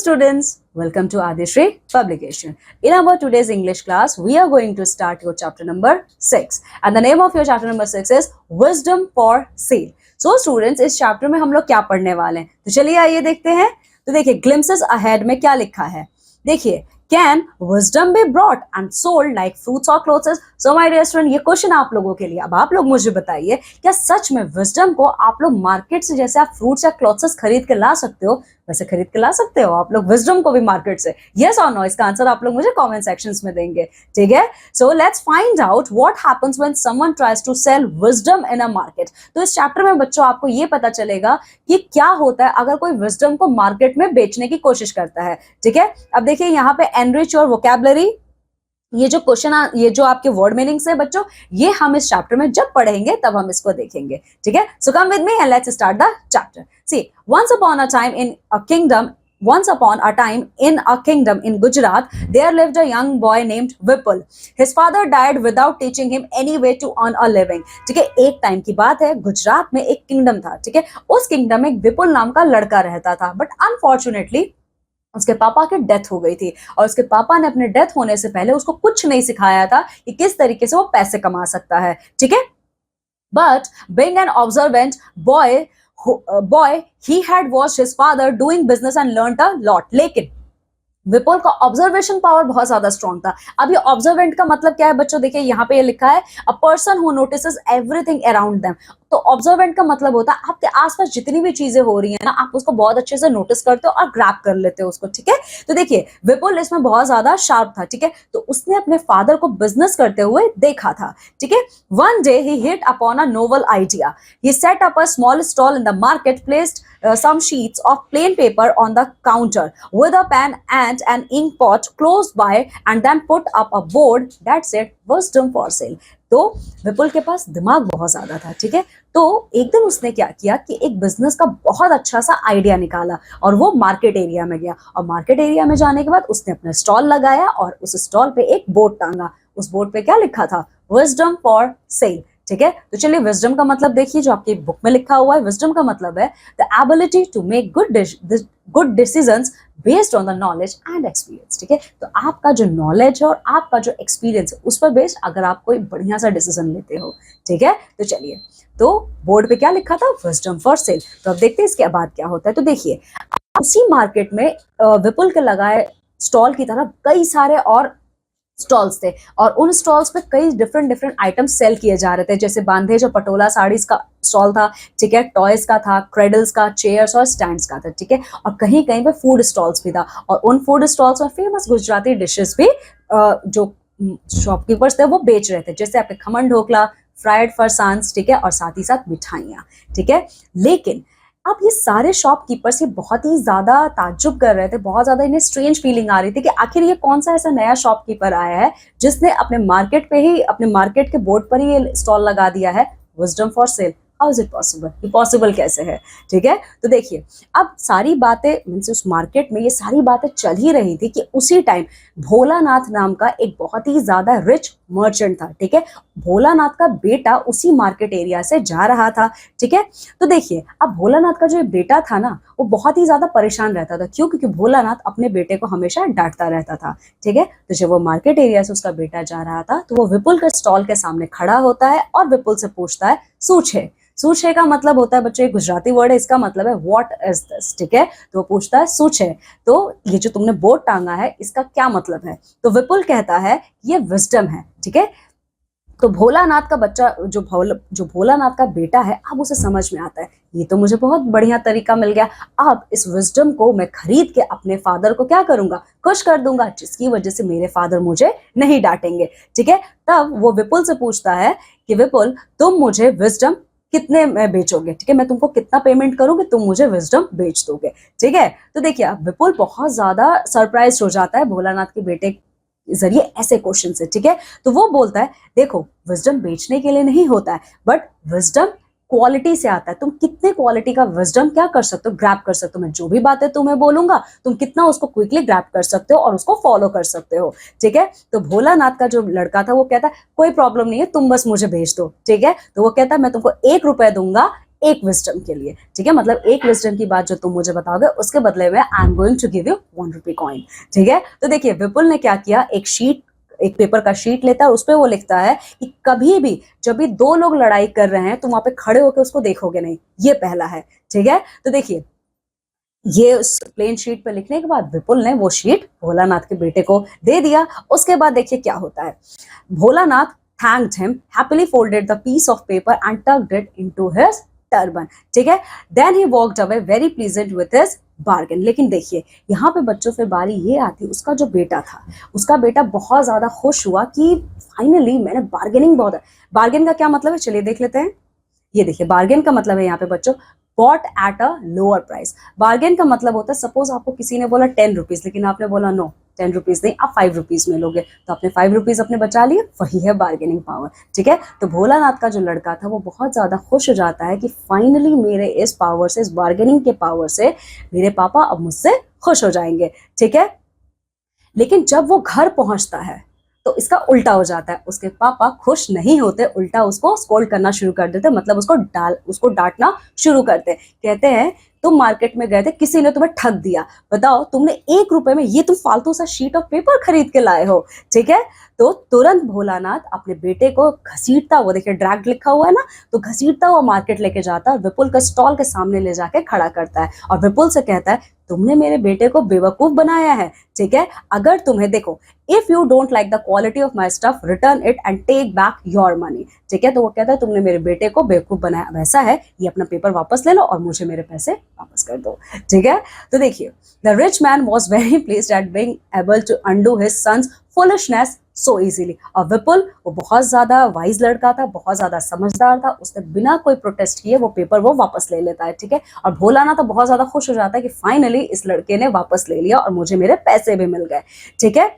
students, welcome to Adishri Publication. In our today's English class, we are going to start your chapter number 6 and the name of your chapter number 6 is Wisdom for Sale. So students, इस chapter में हम लोग क्या पढ़ने वाले हैं? तो चलिए आइए देखते हैं. तो देखिए glimpses ahead में क्या लिखा है. देखिए Can wisdom be brought and sold like fruits or clothes? So my dear student, ये क्वेश्चन आप लोगों के लिए. अब आप लोग मुझे बताइए क्या सच में विजडम को आप लोग मार्केट से जैसे आप फ्रूट्स या क्लॉथ्स खरीद के ला सकते हो वैसे खरीद के ला सकते हो आप लोग विजडम को भी मार्केट से? यस और नो, इसका आंसर आप लोग मुझे कमेंट सेक्शंस में देंगे. ठीक है, so let's find out what happens when someone tries to sell wisdom in a market. तो इस चैप्टर में बच्चों आपको ये पता चलेगा कि क्या होता है अगर कोई विजडम को मार्केट में बेचने की कोशिश करता है. ठीक है, अब देखिए यहाँ पे एनरिच और वोकैबुलरी, ये जो क्वेश्चन, ये जो आपके वर्ड मीनिंग्स है बच्चों, ये हम इस चैप्टर में जब पढ़ेंगे तब हम इसको देखेंगे. ठीक है, so come with me and let's start the chapter. See, once upon a time in a kingdom in Gujarat, there lived a young boy named Vipul. His father died without teaching him any way to earn a living. ठीक है, एक time की बात है, गुजरात में एक kingdom था. ठीक है, उस किंगडम में एक विपुल नाम का लड़का रहता था, बट अनफॉर्चुनेटली उसके पापा की डेथ हो गई थी और उसके पापा ने अपने डेथ होने से पहले उसको कुछ नहीं सिखाया था कि किस तरीके से वो पैसे कमा सकता है. ठीक है, but being an observant boy he had watched his father doing business and learned a lot. लेकिन विपुल का ऑब्जर्वेशन पावर बहुत ज्यादा स्ट्रॉन्ग था. अब ये ऑब्जर्वेंट का मतलब क्या है बच्चों? देखिए यहाँ पे ये लिखा है a person who notices everything around them. तो ऑब्जर्वेंट का मतलब होता है आपके आसपास जितनी भी चीजें हो रही है ना, आप उसको बहुत अच्छे से नोटिस करते हो और ग्रैब कर लेते हो उसको. ठीक है, तो देखिए विपुल इसमें बहुत ज्यादा शार्प था. ठीक है, तो उसने अपने फादर को बिजनेस करते हुए देखा था. ठीक है, one day he hit upon a novel idea. He set up a small stall in the market, placed some sheets of plain paper on the counter with a pen and an ink pot close by and then put up a board that said wisdom for sale. तो विपुल के पास दिमाग बहुत ज्यादा था. ठीक है, तो एक दिन उसने क्या किया कि एक बिजनेस का बहुत अच्छा सा आइडिया निकाला और वो मार्केट एरिया में गया और मार्केट एरिया में जाने के बाद उसने अपना स्टॉल लगाया और उस स्टॉल पे एक बोर्ड टांगा. उस बोर्ड पे क्या लिखा था? Wisdom for sale. ठीक है, तो चलिए विजडम का मतलब देखिए जो आपकी बुक में लिखा हुआ है. विजडम का मतलब है the ability to make good decisions based on the knowledge and experience. ठीक है, तो आपका जो नॉलेज है और आपका जो एक्सपीरियंस है उस पर बेस्ड अगर आप कोई बढ़िया सा डिसीजन लेते हो. ठीक है, तो चलिए, तो बोर्ड पे क्या लिखा था? Wisdom for sale. तो अब देखते हैं इसके बाद क्या होता है. तो देखिए उसी मार्केट में विपुल के लगाए स्टॉल की तरफ कई सारे और स्टॉल्स थे और उन स्टॉल्स पे कई डिफरेंट आइटम्स सेल किए जा रहे थे. जैसे बांधेज और पटोला साड़ीज का स्टॉल था. ठीक है, टॉयज का था, क्रेडल्स का, चेयर्स और स्टैंड्स का था. ठीक है, और कहीं कहीं पे फूड स्टॉल्स भी था और उन फूड स्टॉल्स में फेमस गुजराती डिशेस भी जो शॉपकीपर्स थे वो बेच रहे थे. जैसे आपके खमन ढोकला, फ्राइड फरसांस. ठीक है, और साथ ही साथ मिठाइयाँ. ठीक है, लेकिन अब ये सारे शॉपकीपर्स ये बहुत ही ज्यादा ताज्जुब कर रहे थे, बहुत ज्यादा इन्हें स्ट्रेंज फीलिंग आ रही थी कि आखिर ये कौन सा ऐसा नया शॉपकीपर आया है जिसने अपने मार्केट पे ही, अपने मार्केट के बोर्ड पर ही ये स्टॉल लगा दिया है wisdom for sale. How is it possible? ये पॉसिबल कैसे है? ठीक है, तो देखिए अब सारी बातें मीन्स उस मार्केट में ये सारी बातें चल ही रही थी कि उसी टाइम भोलानाथ नाम का एक बहुत ही ज्यादा रिच मर्चेंट था. ठीक है, भोलानाथ का बेटा उसी मार्केट एरिया से जा रहा था. ठीक है, तो देखिए अब भोलानाथ का जो बेटा था ना वो बहुत ही ज्यादा परेशान रहता था. क्यों? क्योंकि भोलानाथ अपने बेटे को हमेशा डांटता रहता था. ठीक है, तो जब वो मार्केट एरिया से उसका बेटा जा रहा था तो वो विपुल के स्टॉल के सामने खड़ा होता है और विपुल से पूछता है सूछे. सूछे का मतलब होता है बच्चों, एक गुजराती वर्ड है, इसका मतलब है व्हाट इज दिस. ठीक है, तो वो पूछता है सूछे, तो ये जो तुमने बोर्ड टांगा है इसका क्या मतलब है? तो विपुल कहता है ये विजडम है. ठीक है, तो भोलानाथ का बच्चा जो भोलानाथ का बेटा है अब उसे समझ में आता है ये तो मुझे बहुत बढ़िया तरीका मिल गया. अब इस विजडम को मैं खरीद के अपने फादर को क्या करूंगा? खुश कर दूंगा, जिसकी वजह से मेरे फादर मुझे नहीं डांटेंगे. ठीक है, तब वो विपुल से पूछता है कि विपुल तुम मुझे विजडम कितने में बेचोगे? ठीक है, मैं तुमको कितना पेमेंट करूंगी, तुम मुझे विजडम बेच दोगे. ठीक है, तो देखिए अब विपुल बहुत ज्यादा सरप्राइज हो जाता है भोलानाथ के बेटे जरिए ऐसे क्वेश्चन से. ठीक है, तो वो बोलता है देखो विजडम बेचने के लिए नहीं होता है बट विजडम क्वालिटी से आता है. तुम कितने क्वालिटी का विजडम क्या कर सकते हो? ग्रैब कर सकते हो. मैं जो भी बातें तुम्हें बोलूंगा तुम कितना उसको क्विकली ग्रैब कर सकते हो और उसको फॉलो कर सकते हो. ठीक है, तो भोलानाथ का जो लड़का था वो कहता है कोई प्रॉब्लम नहीं है, तुम बस मुझे भेज दो. ठीक है, तो वो कहता है मैं तुमको ₹1 दूंगा एक विजडम के लिए, ठीक है, मतलब एक विजडम की बात जो तुम मुझे बताओगे उसके बदले में I am going to give you 1 rupee coin, ठीक है। तो देखिए विपुल ने क्या किया, एक पेपर का शीट लेता है, उस पर वो लिखता है कि कभी भी जब भी दो लोग लड़ाई कर रहे हैं तुम वहां पे खड़े होकर उसको देखोगे नहीं, ये पहला है, ठीक है। तो देखिए ये उस प्लेन शीट पे लिखने के बाद विपुल ने वो शीट भोलानाथ के बेटे को दे दिया। उसके बाद देखिए क्या होता है, Bholanath thanked him, happily folded the piece of paper and tucked it into his turban, ठीक है। Then he walked away very pleased with his bargain। लेकिन देखिए यहाँ पे बच्चों पे बारी ये आती, उसका जो बेटा था, उसका बेटा बहुत ज्यादा खुश हुआ कि फाइनली मैंने बार्गेनिंग बहुत है। बार्गेन का क्या मतलब है, चलिए देख लेते हैं। ये देखिए बार्गेन का मतलब है यहाँ पे बच्चों bought at a lower price. Bargain का मतलब होता है सपोज आपको किसी ने बोला 10 रुपीज, लेकिन आपने बोला नो 10 रुपीज नहीं, आप 5 रुपीज में लोगे, तो आपने 5 रुपीज अपने बचा लिए, वही है बार्गेनिंग पावर, ठीक है। तो भोलानाथ का जो लड़का था वो बहुत ज्यादा खुश हो जाता है कि फाइनली मेरे इस पावर से, इस बार्गेनिंग के पावर से मेरे पापा अब मुझसे खुश हो जाएंगे, ठीक है। लेकिन जब वो घर पहुंचता है तो इसका उल्टा हो जाता है, उसके पापा खुश नहीं होते, उल्टा उसको स्कोल्ड करना शुरू कर देते, मतलब उसको डांटना शुरू करते। कहते हैं तुम मार्केट में गए थे, किसी ने तुम्हें ठग दिया, बताओ तुमने 1 रुपए में ये तुम फालतू सा शीट ऑफ पेपर खरीद के लाए हो, ठीक है। तो तुरंत भोलानाथ अपने बेटे को घसीटता, वो देखिए ड्रैग लिखा हुआ है ना, तो घसीटता हुआ मार्केट लेके जाता है, विपुल का स्टॉल के सामने ले जाके खड़ा करता है और विपुल से कहता है तुमने मेरे बेटे को बेवकूफ बनाया है, ठीक है। अगर तुम्हें देखो if you don't like the quality of my stuff return it and take back your money, ठीक है। तो वो कहता है तुमने मेरे बेटे को बेवकूफ बनाया, वैसा है ये अपना पेपर वापस ले लो और मुझे मेरे पैसे वापस कर दो, ठीक है। तो देखिए the rich man was very pleased at being able to undo his son's foolishness so easily. और विपुल वो बहुत ज्यादा वाइज लड़का था, बहुत ज्यादा समझदार था, उसने बिना कोई प्रोटेस्ट किए वो पेपर वो वापस ले लेता है, ठीक है। और भोलानाथ तो बहुत ज्यादा खुश हो जाता है कि फाइनली इस लड़के ने वापस ले लिया और मुझे मेरे पैसे भी मिल गए, ठीक है।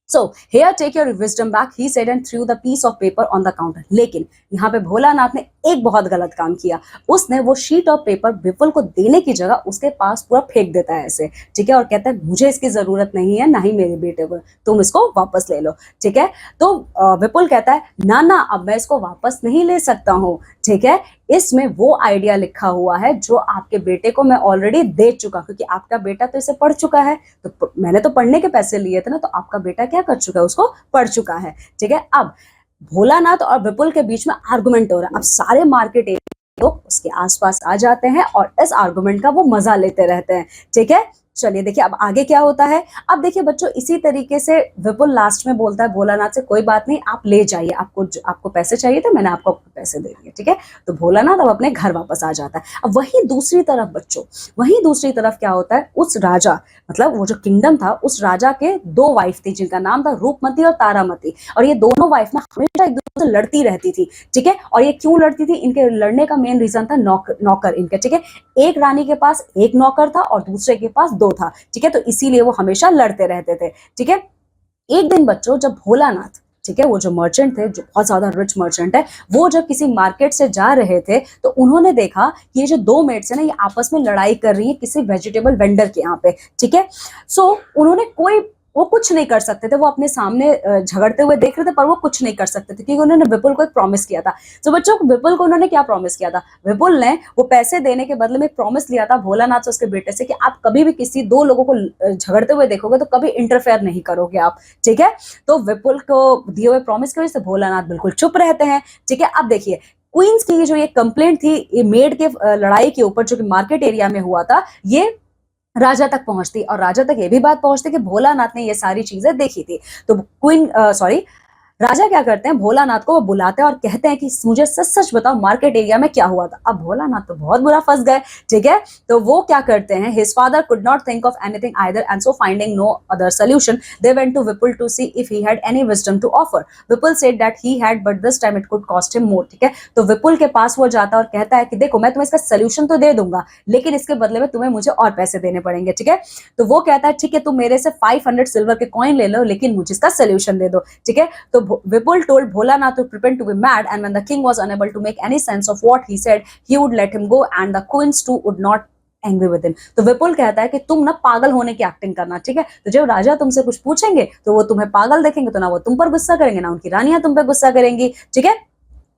So here take your wisdom back, he said and threw the piece of paper on the counter। लेकिन यहाँ पे भोलानाथ ने एक बहुत गलत काम किया, उसने वो शीट ऑफ पेपर विपुल को देने की जगह उसके पास पूरा फेंक देता है ऐसे, ठीक है, और कहता है मुझे इसकी जरूरत नहीं है, ना ही मेरे बेटे को, तुम इसको वापस ले लो, ठीक है। तो विपुल कहता है ना ना अब मैं इसको वापस नहीं ले सकता हूँ, ठीक है। इसमें वो आइडिया लिखा हुआ है जो आपके बेटे को मैं ऑलरेडी दे चुका, क्योंकि आपका बेटा तो इसे पढ़ चुका है, तो मैंने तो पढ़ने के पैसे लिए थे ना, तो आपका बेटा क्या कर चुका है, उसको पढ़ चुका है, ठीक है। अब भोलानाथ और विपुल के बीच में आर्गुमेंट हो रहा है, अब सारे मार्केट लोग उसके आसपास आ जाते हैं और इस आर्गुमेंट का वो मजा लेते रहते हैं, ठीक है। चलिए देखिए अब आगे क्या होता है। अब देखिए बच्चों इसी तरीके से विपुल लास्ट में बोलता है भोलानाथ से कोई बात नहीं आप ले जाइए, आपको पैसे चाहिए थे, मैंने आपको पैसे दे दिए, ठीक है। तो भोलानाथ अब अपने घर वापस आ जाता है। अब वहीं दूसरी तरफ बच्चों, वहीं दूसरी तरफ क्या होता है, उस राजा मतलब वो जो किंगडम था, उस राजा के 2 वाइफ थी जिनका नाम था रूपमती और तारामती, और ये दोनों वाइफ ना हमेशा एक दूसरे से लड़ती रहती थी, ठीक है। और ये क्यों लड़ती थी, इनके लड़ने का मेन रीजन था नौकर इनके, ठीक है। एक रानी के पास एक नौकर था और दूसरे के पास 2 था, ठीक है, तो इसीलिए वो हमेशा लड़ते रहते थे, ठीक है। एक दिन बच्चों जब भोलानाथ, ठीक है, वो जो मर्चेंट थे, जो बहुत ज्यादा रिच मर्चेंट है, वो जब किसी मार्केट से जा रहे थे तो उन्होंने देखा कि ये जो 2 मेड्स है ना, ये आपस में लड़ाई कर रही है किसी वेजिटेबल वेंडर के यहाँ पे, ठीक है। सो उन्होंने वो कुछ नहीं कर सकते थे, वो अपने सामने झगड़ते हुए देख रहे थे पर वो कुछ नहीं कर सकते थे क्योंकि उन्होंने विपुल को एक प्रॉमिस किया था। तो बच्चों विपुल को उन्होंने क्या प्रॉमिस किया था, विपुल ने वो पैसे देने के बदले में एक प्रॉमिस लिया था भोलानाथ से उसके बेटे से कि आप कभी भी किसी 2 लोगों को झगड़ते हुए देखोगे तो कभी इंटरफेयर नहीं करोगे आप, ठीक है। तो विपुल को दिए हुए प्रॉमिस की वजह से भोलानाथ बिल्कुल चुप रहते हैं, ठीक है। अब देखिए क्वींस की जो ये कंप्लेंट थी ये मेड के लड़ाई के ऊपर जो कि मार्केट एरिया में हुआ था, ये राजा तक पहुंचती और राजा तक ये भी बात पहुंचती कि भोलानाथ ने ये सारी चीजें देखी थी। तो राजा क्या करते हैं, भोलानाथ को वो बुलाते हैं और कहते हैं कि मुझे सच सच बताओ मार्केट एरिया में क्या हुआ था। अब भोलानाथ तो बहुत बुरा फंस गए, ठीक है। तो वो क्या करते हैं, his father could not think of anything either and so finding no other solution they went to Vipul to see if he had any wisdom to offer. Vipul said that he had but this time it could cost him more, ठीक है। तो विपुल के पास वो जाता है और कहता है कि देखो मैं तुम्हें इसका सोल्यूशन तो दे दूंगा लेकिन इसके बदले में तुम्हें मुझे और पैसे देने पड़ेंगे, ठीक है। तो वो कहता है ठीक है तुम मेरे से 500 सिल्वर के कॉइन ले लो लेकिन मुझे इसका सोल्यूशन दे दो, ठीक है। तो Vipul told Bholanath to pretend to be mad, and when the king was unable to make any sense of what he said, he would let him go, and the queens too would not angry with him। तो विपुल कहता है कि तुम ना पागल होने की acting करना, ठीक है। तो जब राजा तुमसे कुछ पूछेंगे तो वो तुम्हें पागल देखेंगे, तो ना वो तुम पर गुस्सा करेंगे ना उनकी रानियां तुम पे गुस्सा करेंगी, ठीक है।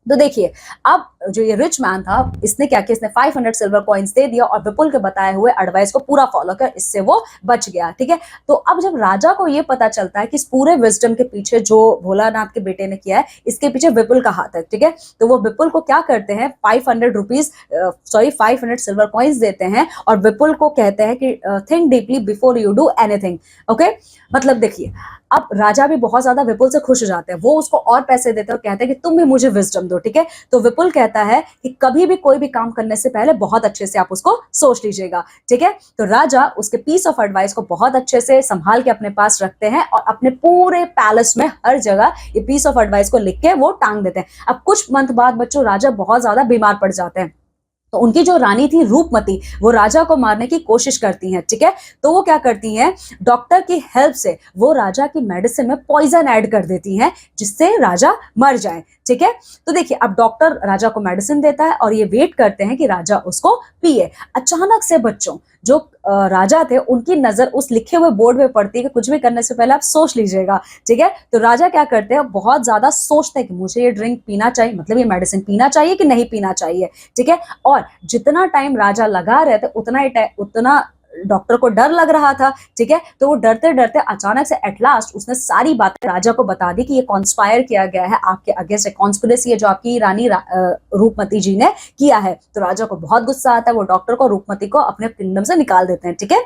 तो देखिए, अब जो ये रिच मैन था, इसने क्या किया, इसने 500 सिल्वर कॉइन्स दे दिया और विपुल के बताए हुए एडवाइस को पूरा फॉलो कर इससे वो बच गया। ठीक है, तो अब जब राजा को ये पता चलता है कि इस पूरे विजडम के पीछे जो भोलानाथ के बेटे ने किया है, इसके पीछे विपुल का हाथ है। ठीक है, तो वो विपुल को क्या करते हैं, 500 सिल्वर कॉइन्स देते हैं और विपुल को कहते हैं कि think deeply before you do anything. Okay, मतलब देखिए, अब राजा भी बहुत ज्यादा विपुल से खुश हो जाते हैं, वो उसको और पैसे देते हैं और कहते हैं कि तुम भी मुझे विजडम दो। ठीक है, तो विपुल कहता है कि कभी भी कोई भी काम करने से पहले बहुत अच्छे से आप उसको सोच लीजिएगा। ठीक है, तो राजा उसके पीस ऑफ एडवाइस को बहुत अच्छे से संभाल के अपने पास रखते हैं और अपने पूरे पैलेस में हर जगह ये पीस ऑफ एडवाइस को लिख के वो टांग देते हैं। अब कुछ मंथ बाद बच्चों राजा बहुत ज्यादा बीमार पड़ जाते हैं, तो उनकी जो रानी थी रूपमती, वो राजा को मारने की कोशिश करती हैं। ठीक है, तो वो क्या करती हैं, डॉक्टर की हेल्प से वो राजा की मेडिसिन में पॉइजन ऐड कर देती हैं जिससे राजा मर जाए। ठीक है, तो देखिए, अब डॉक्टर राजा को मेडिसिन देता है और ये वेट करते हैं कि राजा उसको पिए। अचानक से बच्चों जो राजा थे उनकी नजर उस लिखे हुए बोर्ड में पड़ती है कि कुछ भी करने से पहले आप सोच लीजिएगा। ठीक है, तो राजा क्या करते हैं, बहुत ज्यादा सोचते हैं कि मुझे ये ड्रिंक पीना चाहिए, मतलब ये मेडिसिन पीना चाहिए कि नहीं पीना चाहिए। ठीक है, और जितना टाइम राजा लगा रहे थे उतना डॉक्टर को डर लग रहा था। ठीक है, तो वो डरते डरते अचानक से एट लास्ट उसने सारी बातें राजा को बता दी कि ये कॉन्स्पायर किया गया है आपके अगेंस्ट, कॉन्स्पिरेसी है जो आपकी रानी रूपमती जी ने किया है। तो राजा को बहुत गुस्सा आता है, वो डॉक्टर को रूपमती को अपने किंगडम से निकाल देते हैं। ठीक है,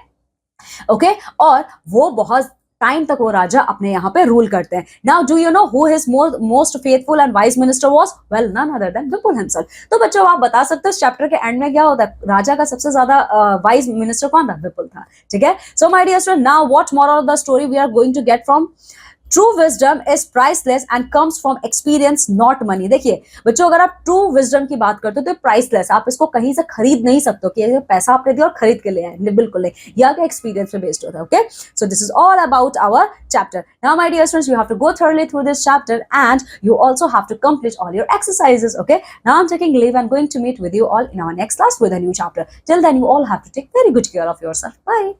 ओके, और वो बहुत टाइम तक वो राजा अपने यहाँ पे रूल करते हैं। Now do you know who his most faithful and wise minister was? Well, none other than Vipul himself. तो बच्चों आप बता सकते हो इस चैप्टर के एंड में क्या होता है, राजा का सबसे ज्यादा वाइज मिनिस्टर कौन था? विपुल था। ठीक है, so my dear student, now what moral of the story we are going to get from? True wisdom is priceless and comes from experience not money. देखिए बच्चों, अगर आप ट्रू विजडम की बात करते हो तो प्राइसलेस, आप इसको कहीं से खरीद नहीं सकते हो कि पैसा आपने दिया और खरीद के ले आए, बिल्कुल नहीं, यह का एक्सपीरियंस पे बेस्ड होता है। Okay, so this is all about our chapter. Now my dear students, you have to go thoroughly through this chapter and you also have to complete all your exercises. Okay, now I'm taking leave and going to meet with you all in our next class with a new chapter. Till then, you all have to take very good care of yourself. Bye.